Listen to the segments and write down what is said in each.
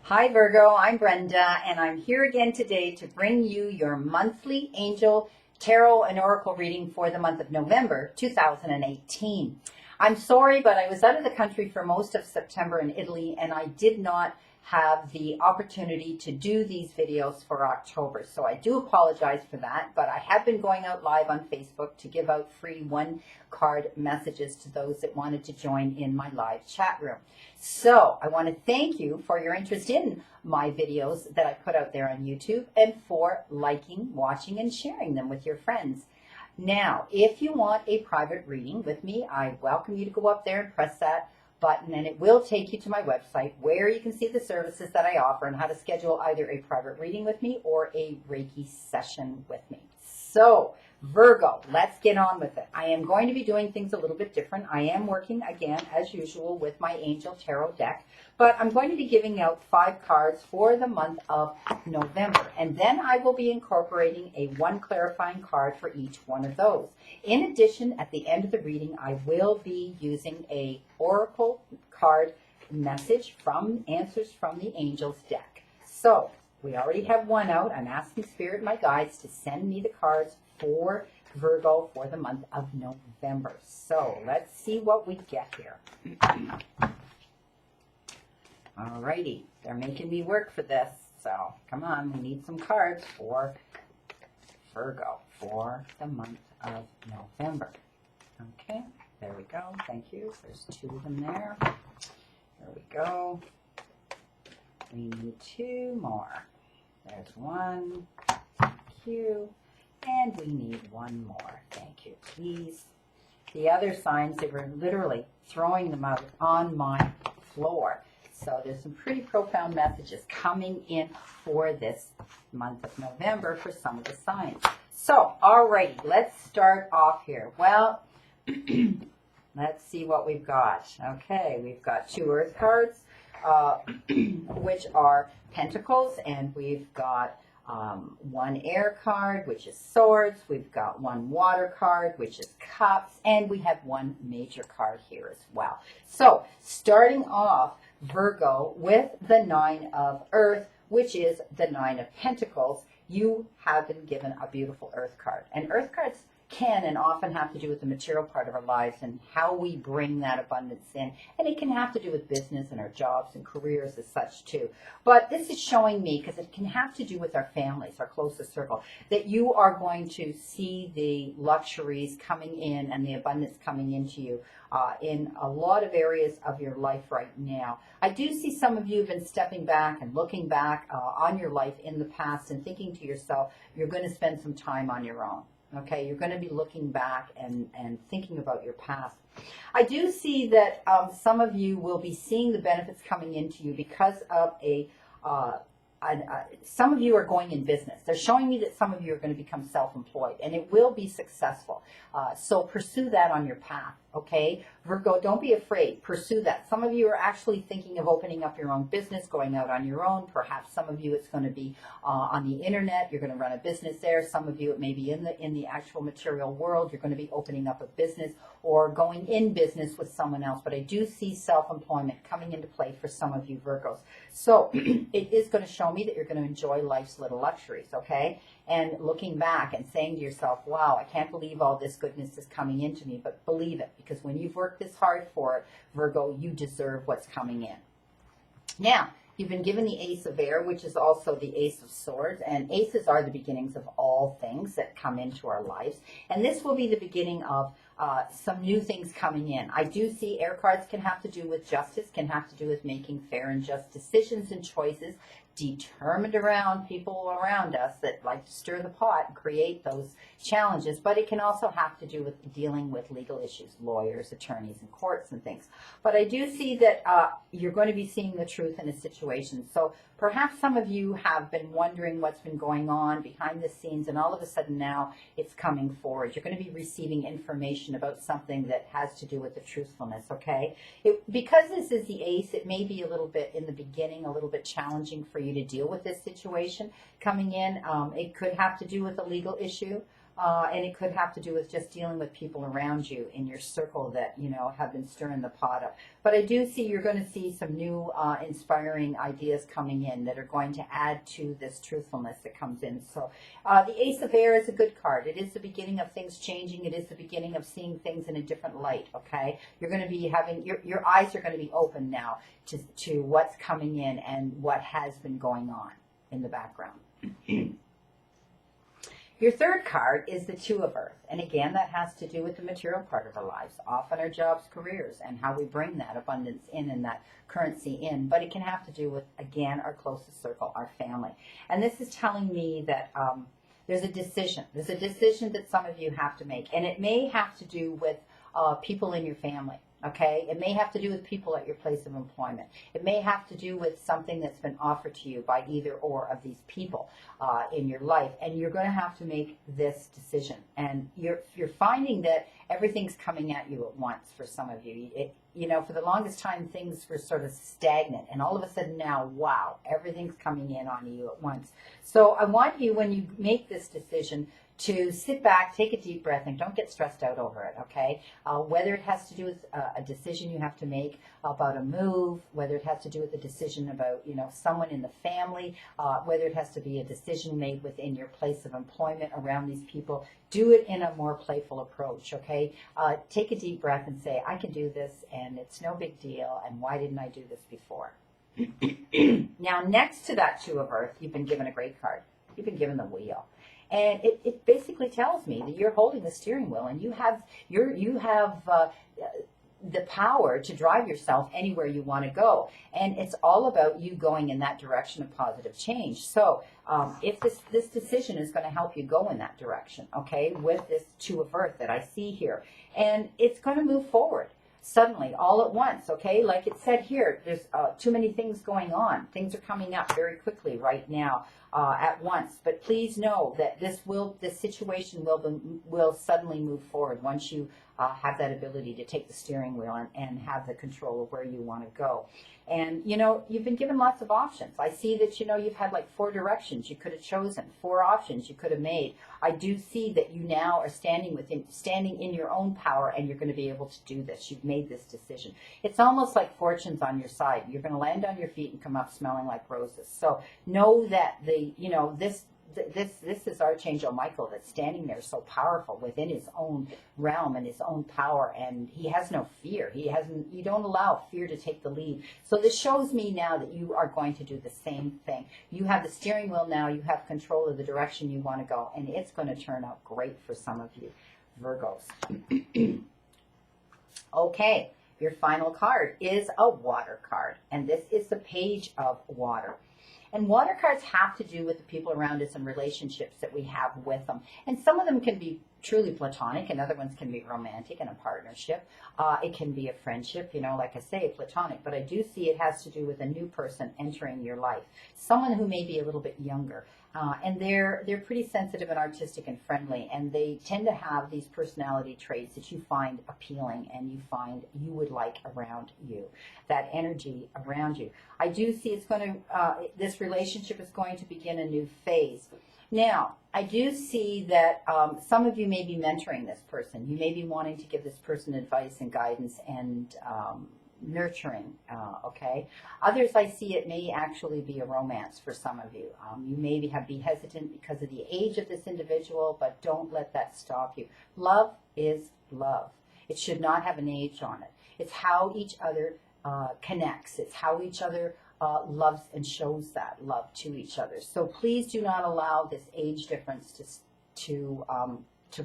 Hi Virgo, I'm Brenda, and I'm here again today to bring you your monthly angel tarot and oracle reading for the month of November 2018. I'm sorry, but I was out of the country for most of September in Italy, and I did not have the opportunity to do these videos for October. So I do apologize for that, but I have been going out live on Facebook to give out free one-card messages to those that wanted to join in my live chat room. So I want to thank you for your interest in my videos that I put out there on YouTube and for liking, watching, and sharing them with your friends. Now, if you want a private reading with me, I welcome you to go up there and press that button, and it will take you to my website where you can see the services that I offer and how to schedule either a private reading with me or a Reiki session with me. So, Virgo, let's get on with it. I am going to be doing things a little bit different. I am working, again, as usual, with my Angel Tarot deck, but I'm going to be giving out 5 cards for the month of November, and then I will be incorporating a one clarifying card for each one of those. In addition, at the end of the reading, I will be using a oracle card message from answers from the Angels deck. So, we already have one out. I'm asking Spirit and my guides to send me the cards for Virgo for the month of November. So let's see what we get here. Alrighty, they're making me work for this. So come on, we need some cards for Virgo for the month of November. Okay, there we go. Thank you. There's 2 of them there. There we go. We need 2 more. There's 1. Thank you. And we need 1 more. Thank you, please. The other signs, they were literally throwing them out on my floor. So there's some pretty profound messages coming in for this month of November for some of the signs. So, alrighty, let's start off here. Well, let's see what we've got. Okay, we've got 2 earth cards, which are Pentacles, and we've got 1 air card, which is Swords. We've got 1 water card, which is Cups, and we have 1 major card here as well. So, starting off, Virgo, with the 9 of Earth, which is the 9 of Pentacles, you have been given a beautiful Earth card. And Earth cards can and often have to do with the material part of our lives and how we bring that abundance in. And it can have to do with business and our jobs and careers as such too. But this is showing me, because it can have to do with our families, our closest circle, that you are going to see the luxuries coming in and the abundance coming into you in a lot of areas of your life right now. I do see some of you have been stepping back and looking back on your life in the past and thinking to yourself, you're going to spend some time on your own. Okay, you're going to be looking back and thinking about your past. I do see that some of you will be seeing the benefits coming into you because of some of you are going in business. They're showing me that some of you are going to become self-employed, and it will be successful. So pursue that on your path, okay? Virgo, don't be afraid. Pursue that. Some of you are actually thinking of opening up your own business, going out on your own. Perhaps some of you it's going to be on the internet. You're going to run a business there. Some of you it may be in the actual material world. You're going to be opening up a business or going in business with someone else. But I do see self-employment coming into play for some of you Virgos. So it is going to show me that you're going to enjoy life's little luxuries, okay? And looking back and saying to yourself, wow, I can't believe all this goodness is coming into me, but believe it, because when you've worked this hard for it, Virgo, you deserve what's coming in. Now, you've been given the Ace of Air, which is also the Ace of Swords, and aces are the beginnings of all things that come into our lives, and this will be the beginning of some new things coming in. I do see air cards can have to do with justice, can have to do with making fair and just decisions and choices, determined around people around us that like to stir the pot and create those challenges, but it can also have to do with dealing with legal issues, lawyers, attorneys, and courts and things. But I do see that you're going to be seeing the truth in a situation. So perhaps some of you have been wondering what's been going on behind the scenes, and all of a sudden now it's coming forward. You're going to be receiving information about something that has to do with the truthfulness, okay? Because this is the Ace, it may be a little bit, in the beginning, a little bit challenging for you to deal with this situation coming in. It could have to do with a legal issue. And it could have to do with just dealing with people around you in your circle that, have been stirring the pot up. But I do see you're going to see some new inspiring ideas coming in that are going to add to this truthfulness that comes in. So the Ace of Air is a good card. It is the beginning of things changing. It is the beginning of seeing things in a different light, okay? You're going to be having, your eyes are going to be open now to what's coming in and what has been going on in the background. Your third card is the Two of Earth. And again, that has to do with the material part of our lives, often our jobs, careers, and how we bring that abundance in and that currency in. But it can have to do with, again, our closest circle, our family. And this is telling me that there's a decision. There's a decision that some of you have to make. And it may have to do with people in your family. Okay, it may have to do with people at your place of employment. It may have to do with something that's been offered to you by either or of these people in your life, and you're going to have to make this decision. And you're finding that everything's coming at you at once for some of you. For the longest time, things were sort of stagnant, and all of a sudden now, wow, everything's coming in on you at once. So I want you, when you make this decision, to sit back, take a deep breath, and don't get stressed out over it, okay? Whether it has to do with a decision you have to make about a move, whether it has to do with a decision about, someone in the family, whether it has to be a decision made within your place of employment around these people, do it in a more playful approach, okay? Take a deep breath and say, I can do this, and it's no big deal, and why didn't I do this before? Now, next to that Two of Earth, you've been given a great card. You've been given the Wheel. And it basically tells me that you're holding the steering wheel and you have the power to drive yourself anywhere you want to go. And it's all about you going in that direction of positive change. So if this decision is going to help you go in that direction, okay, with this Two of Earth that I see here, and it's going to move forward. Suddenly, all at once, okay? Like it said here, there's too many things going on. Things are coming up very quickly right now at once. But please know that this situation will suddenly move forward once you have that ability to take the steering wheel and have the control of where you want to go. And, you've been given lots of options. I see that, you've had like 4 directions you could have chosen, 4 options you could have made. I do see that you now are standing in your own power, and you're going to be able to do this. You've made this decision. It's almost like fortune's on your side. You're going to land on your feet and come up smelling like roses. So know that this is Archangel Michael that's standing there so powerful within his own realm and his own power, and he has no fear. You don't allow fear to take the lead. So this shows me now that you are going to do the same thing. You have the steering wheel now, you have control of the direction you want to go, and it's going to turn out great for some of you, Virgos. Okay, your final card is a water card, and this is the Page of Water. And water cards have to do with the people around us and relationships that we have with them. And some of them can be truly platonic, and other ones can be romantic and a partnership. It can be a friendship, like I say, platonic. But I do see it has to do with a new person entering your life, someone who may be a little bit younger. And they're pretty sensitive and artistic and friendly, and they tend to have these personality traits that you find appealing and you find you would like around you, that energy around you. I do see this relationship is going to begin a new phase. Now, I do see that some of you may be mentoring this person. You may be wanting to give this person advice and guidance and nurturing, okay? Others, I see it may actually be a romance for some of you. You may be hesitant because of the age of this individual, but don't let that stop you. Love is love. It should not have an age on it. It's how each other connects. It's how each other loves and shows that love to each other. So please do not allow this age difference to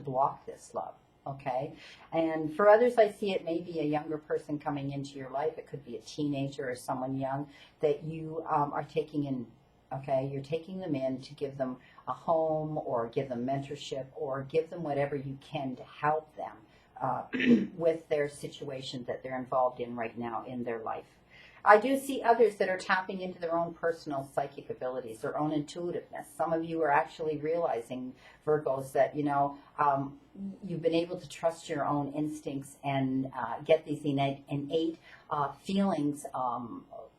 block this love. Okay, and for others, I see it may be a younger person coming into your life. It could be a teenager or someone young that you are taking in. Okay, you're taking them in to give them a home or give them mentorship or give them whatever you can to help them with their situation that they're involved in right now in their life. I do see others that are tapping into their own personal psychic abilities, their own intuitiveness. Some of you are actually realizing, Virgos, that, you've been able to trust your own instincts and get these innate feelings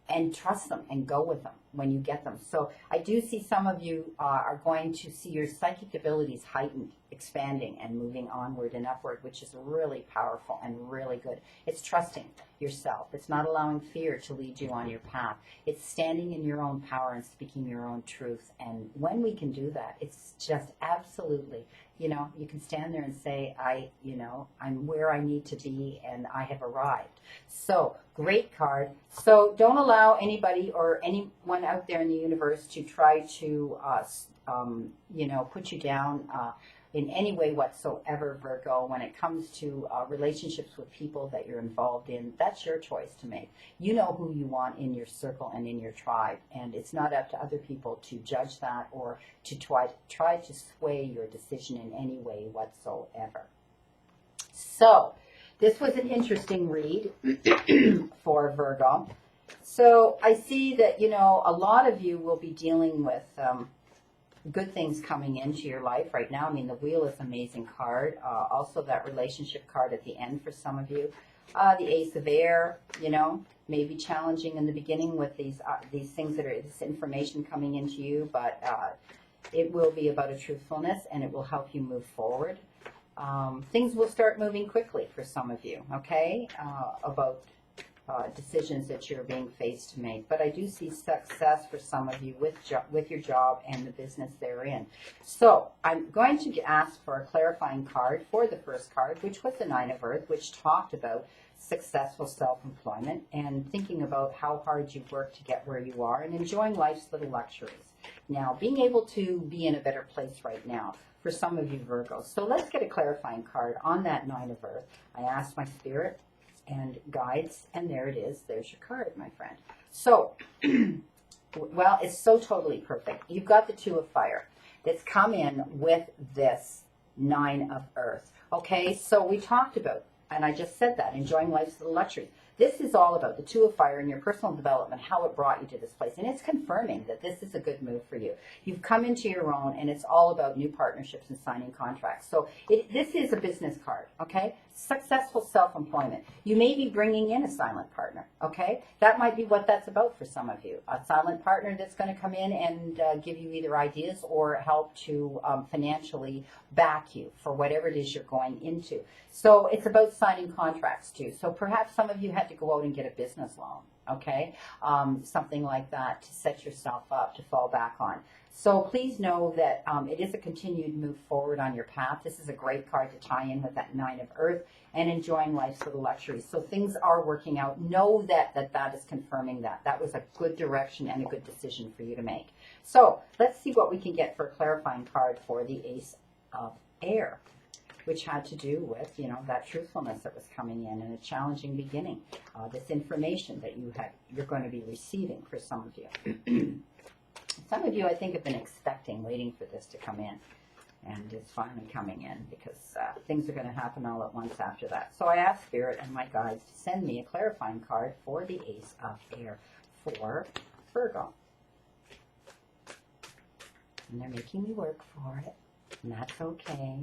and trust them and go with them when you get them. So I do see some of you are going to see your psychic abilities heightened, expanding, and moving onward and upward, which is really powerful and really good. It's trusting yourself. It's not allowing fear to lead you on your path. It's standing in your own power and speaking your own truth. And when we can do that, it's just absolutely, you know, you can stand there and say, I'm where I need to be and I have arrived. So great card. So don't allow anybody or anyone out there in the universe to try to, put you down in any way whatsoever, Virgo. When it comes to relationships with people that you're involved in, that's your choice to make. You know who you want in your circle and in your tribe, and it's not up to other people to judge that or to try to sway your decision in any way whatsoever. So this was an interesting read for Virgo. So I see that, you know, a lot of you will be dealing with good things coming into your life right now. I mean, the Wheel is an amazing card. Also that relationship card at the end for some of you. The Ace of Air, you know, may be challenging in the beginning with these things that are, this information coming into you, but it will be about a truthfulness and it will help you move forward. Things will start moving quickly for some of you, okay, about decisions that you're being faced to make. But I do see success for some of you with your job and the business therein. So I'm going to ask for a clarifying card for the first card, which was the Nine of Earth, which talked about successful self-employment and thinking about how hard you work to get where you are and enjoying life's little luxuries. Now, being able to be in a better place right now for some of you Virgos. So let's get a clarifying card on that Nine of Earth. I asked my spirit and guides, and there it is. There's your card, my friend. So, well, it's so totally perfect. You've got the Two of Fire that's come in with this Nine of Earth. Okay, so we talked about, and I just said that, enjoying life's little luxuries. This is all about the Two of Fire and your personal development, how it brought you to this place. And it's confirming that this is a good move for you. You've come into your own, and it's all about new partnerships and signing contracts. So this is a business card, okay? Successful self-employment. You may be bringing in a silent partner, okay? That might be what that's about for some of you. A silent partner that's going to come in and give you either ideas or help to financially back you for whatever it is you're going into. So it's about signing contracts too. So perhaps some of you had to go out and get a business loan, okay? Something like that to set yourself up to fall back on. So please know that it is a continued move forward on your path. This is a great card to tie in with that Nine of Earth and enjoying life's little luxuries. So things are working out. Know that is confirming that. That was a good direction and a good decision for you to make. So let's see what we can get for a clarifying card for the Ace of Air, which had to do with, you know, that truthfulness that was coming in and a challenging beginning. This information that you're going to be receiving for some of you. Some of you, I think, have been expecting, waiting for this to come in. And it's finally coming in because things are going to happen all at once after that. So I asked Spirit and my guides to send me a clarifying card for the Ace of Air for Virgo. And they're making me work for it. And that's okay.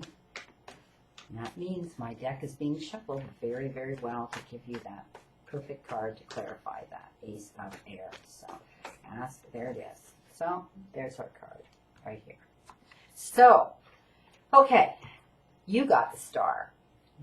And that means my deck is being shuffled very, very well to give you that perfect card to clarify that Ace of Air. So there it is. So there's our card right here. So, okay, you got the Star.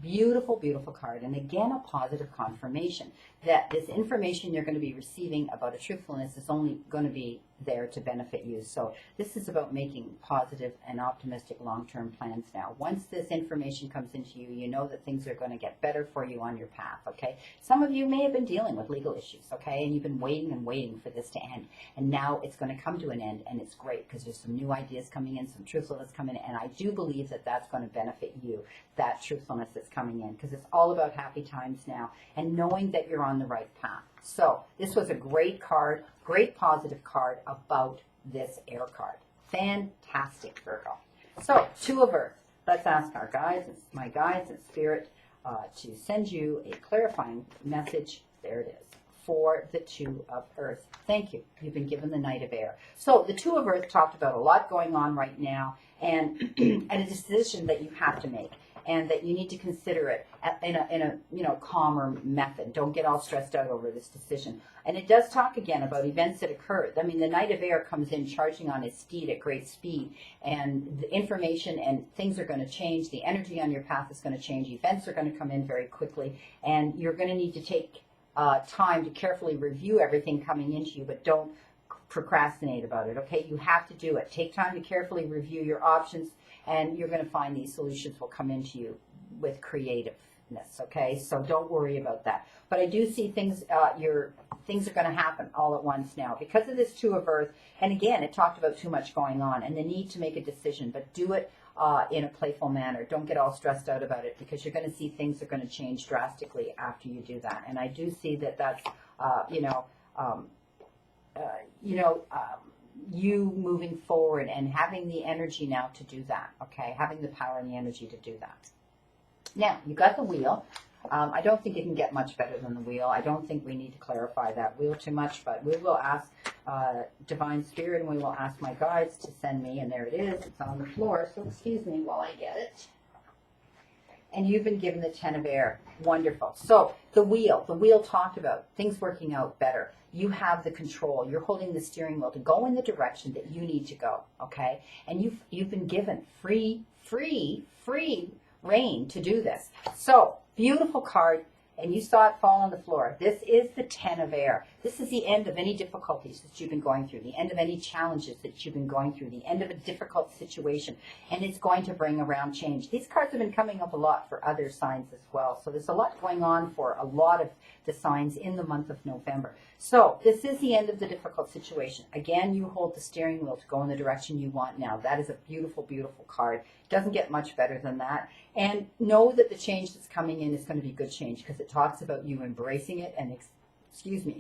Beautiful, beautiful card. And again, a positive confirmation that this information you're going to be receiving about a truthfulness is only going to be there to benefit you. So this is about making positive and optimistic long-term plans now. Once this information comes into you, you know that things are going to get better for you on your path, okay? Some of you may have been dealing with legal issues, okay? And you've been waiting and waiting for this to end. And now it's going to come to an end, and it's great because there's some new ideas coming in, some truthfulness coming in, and I do believe that that's going to benefit you, that truthfulness that's coming in, because it's all about happy times now and knowing that you're on the right path. So this was a great card, great positive card about this air card. Fantastic, Virgo. So, Two of Earth. Let's ask our guides, my guides and spirit, to send you a clarifying message. There it is. For the Two of Earth. Thank you. You've been given the Knight of Air. So the Two of Earth talked about a lot going on right now and, and a decision that you have to make. and that you need to consider it in a calmer method. Don't get all stressed out over this decision. And it does talk again about events that occur. I mean, the Knight of Air comes in charging on his steed at great speed, and the information and things are going to change. The energy on your path is going to change. Events are going to come in very quickly, and you're going to need to take time to carefully review everything coming into you, but don't procrastinate about it, okay? You have to do it. Take time to carefully review your options, and you're going to find these solutions will come into you with creativeness, okay? So don't worry about that. But I do see things, things are going to happen all at once now because of this Two of Earth. And again, it talked about too much going on and the need to make a decision, but do it in a playful manner. Don't get all stressed out about it because you're going to see things are going to change drastically after you do that. And I do see that that's, you moving forward and having the energy now to do that, okay? Having the power and the energy to do that. Now, you got the Wheel. I don't think it can get much better than the Wheel. I don't think we need to clarify that Wheel too much, but we will ask Divine Spirit, and we will ask my guides to send me, and there it is. It's on the floor, so excuse me while I get it. And you've been given the Ten of Air. Wonderful. So the Wheel talked about things working out better. You have the control. You're holding the steering wheel to go in the direction that you need to go, okay? And you've been given free reign to do this. So, beautiful card, and you saw it fall on the floor. This is the Ten of Air. This is the end of any difficulties that you've been going through, the end of any challenges that you've been going through, the end of a difficult situation, and it's going to bring around change. These cards have been coming up a lot for other signs as well, so there's a lot going on for a lot of the signs in the month of November. So this is the end of the difficult situation. Again, you hold the steering wheel to go in the direction you want now. That is a beautiful, beautiful card. Doesn't get much better than that. And know that the change that's coming in is going to be good change because it talks about you embracing it and,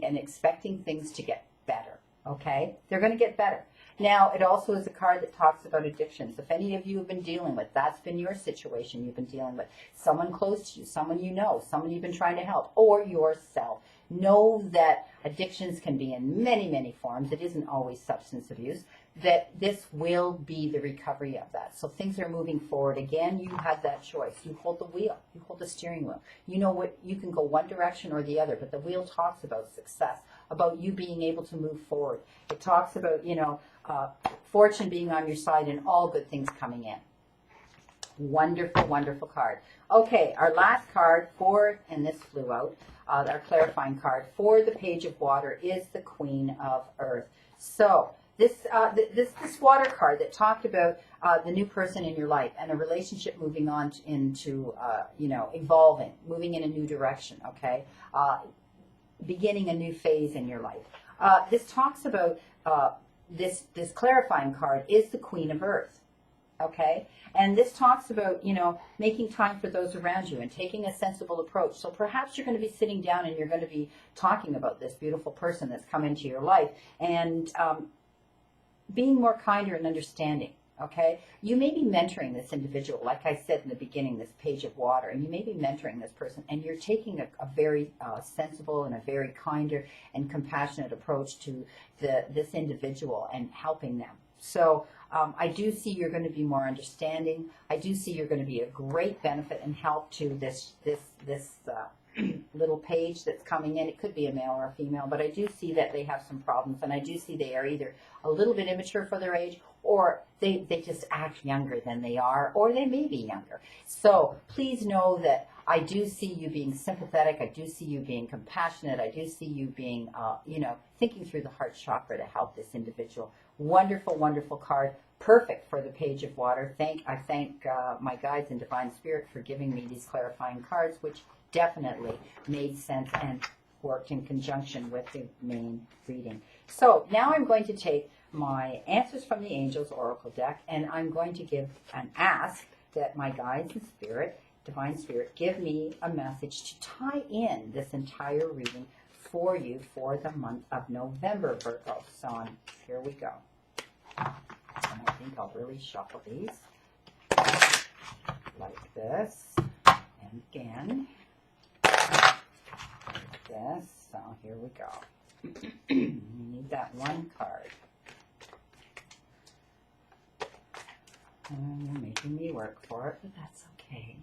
and expecting things to get better, okay? They're going to get better. Now, it also is a card that talks about addictions. If any of you have been dealing with, that's been your situation you've been dealing with. Someone close to you, someone you know, someone you've been trying to help, or yourself. Know that addictions can be in many, many forms. It isn't always substance abuse. That this will be the recovery of that. So things are moving forward. Again, you had that choice. You hold the wheel. You hold the steering wheel. You know what, you can go one direction or the other, but the wheel talks about success, about you being able to move forward. It talks about, fortune being on your side and all good things coming in. Wonderful, wonderful card. Okay, our last card and this flew out, our clarifying card for the Page of Water is the Queen of Earth. So, this water card that talked about the new person in your life and a relationship moving on into, evolving, moving in a new direction, okay? Beginning a new phase in your life. This talks about, this clarifying card is the Queen of Earth, okay? And this talks about, making time for those around you and taking a sensible approach. So perhaps you're going to be sitting down and you're going to be talking about this beautiful person that's come into your life and being more kinder and understanding, okay? You may be mentoring this individual, like I said in the beginning, this Page of Water, and you may be mentoring this person, and you're taking a very sensible and a very kinder and compassionate approach to this individual and helping them. So I do see you're going to be more understanding. I do see you're going to be a great benefit and help to this little page that's coming in. It could be a male or a female, but I do see that they have some problems, and I do see they are either a little bit immature for their age, or they just act younger than they are, or they may be younger. So please know that I do see you being sympathetic. I do see you being compassionate. I do see you being, thinking through the heart chakra to help this individual. Wonderful, wonderful card. Perfect for the Page of Water. I thank my guides and Divine Spirit for giving me these clarifying cards, which definitely made sense and worked in conjunction with the main reading. So now I'm going to take my Answers from the Angels Oracle deck, and I'm going to give an ask that my guides and Spirit, Divine Spirit, give me a message to tie in this entire reading for you for the month of November, Virgo. So here we go. And I think I'll really shuffle these like this, and again, like this. So here we go. You need that one card. And you're making me work for it, but that's okay. Okay.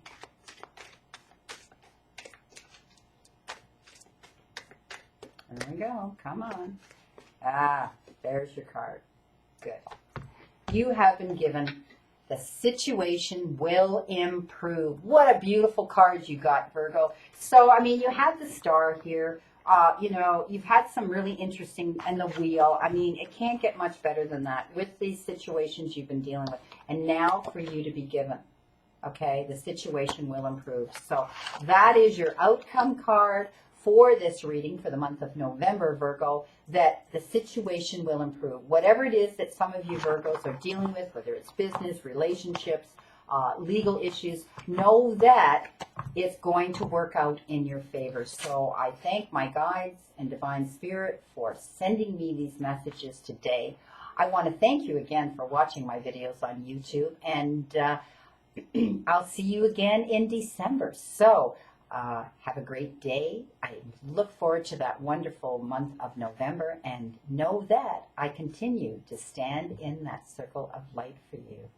There we go. Come on. Ah, there's your card. Good. You have been given the situation will improve. What a beautiful card you got, Virgo. So, I mean, you have the star here. You know, you've had some really interesting, and the wheel. I mean, it can't get much better than that with these situations you've been dealing with. And now for you to be given, okay, the situation will improve. So that is your outcome card for this reading for the month of November, Virgo, that the situation will improve. Whatever it is that some of you Virgos are dealing with, whether it's business, relationships, legal issues, know that it's going to work out in your favor. So I thank my guides and Divine Spirit for sending me these messages today. I want to thank you again for watching my videos on YouTube, and I'll see you again in December. So have a great day. I look forward to that wonderful month of November, and know that I continue to stand in that circle of light for you.